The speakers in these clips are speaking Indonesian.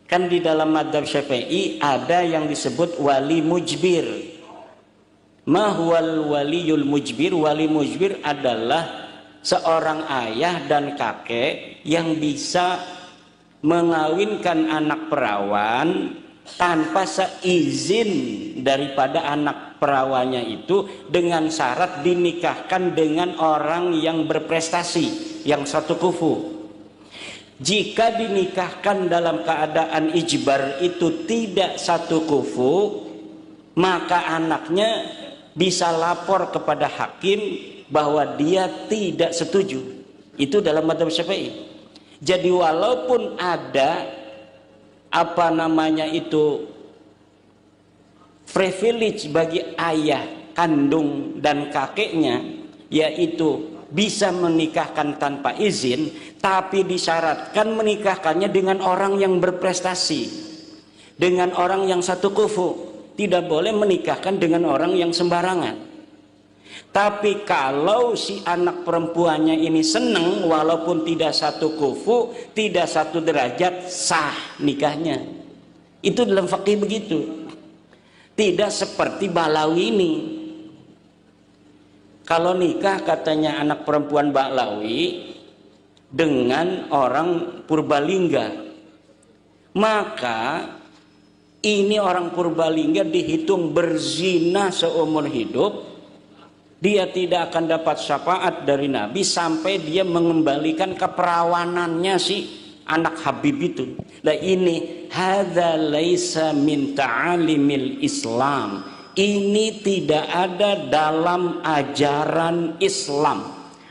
Kan di dalam madzhab Syafi'i ada yang disebut wali mujbir. Ma huwal waliyul mujbir? Wali mujbir adalah seorang ayah dan kakek yang bisa mengawinkan anak perawan tanpa seizin daripada anak perawannya itu, dengan syarat dinikahkan dengan orang yang berprestasi, yang satu kufu. Jika dinikahkan dalam keadaan ijbar itu tidak satu kufu, maka anaknya bisa lapor kepada hakim bahwa dia tidak setuju. Itu dalam madzhab Syafi'i. Jadi walaupun ada privilege bagi ayah kandung dan kakeknya, yaitu bisa menikahkan tanpa izin, tapi disyaratkan menikahkannya dengan orang yang berprestasi, dengan orang yang satu kufu. Tidak boleh menikahkan dengan orang yang sembarangan. Tapi kalau si anak perempuannya ini senang, walaupun tidak satu kufu, tidak satu derajat, sah nikahnya. Itu dalam fikih begitu. Tidak seperti Ba'lawi ini. Kalau nikah katanya anak perempuan Ba'lawi dengan orang Purbalingga, maka ini orang Purbalingga dihitung berzina seumur hidup. Dia tidak akan dapat syafaat dari Nabi sampai dia mengembalikan keperawanannya si anak Habib itu. Nah ini hadza laisa min ta'alimil Islam. Ini tidak ada dalam ajaran Islam.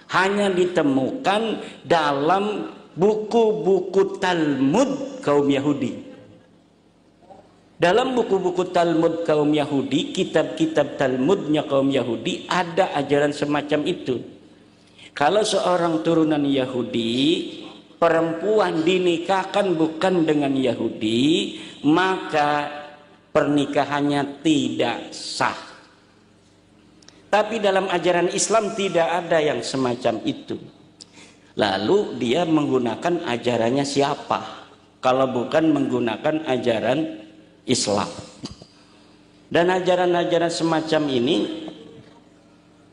Hanya ditemukan dalam buku-buku Talmud kaum Yahudi. Dalam buku-buku Talmud kaum Yahudi, kitab-kitab Talmudnya kaum Yahudi, ada ajaran semacam itu. Kalau seorang turunan Yahudi, perempuan dinikahkan bukan dengan Yahudi, maka pernikahannya tidak sah. Tapi dalam ajaran Islam tidak ada yang semacam itu. Lalu dia menggunakan ajarannya siapa? Kalau bukan menggunakan ajaran Islam. Dan ajaran-ajaran semacam ini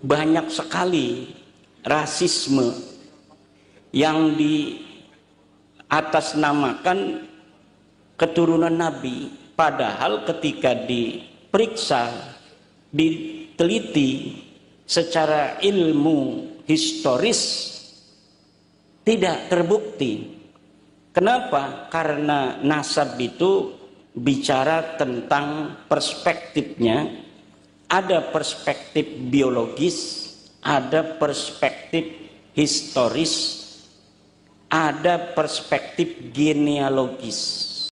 banyak sekali rasisme yang di atasnamakan keturunan Nabi, padahal ketika diperiksa, diteliti secara ilmu historis tidak terbukti. Kenapa? Karena nasab itu bicara tentang perspektifnya. Ada perspektif biologis, ada perspektif historis, ada perspektif genealogis.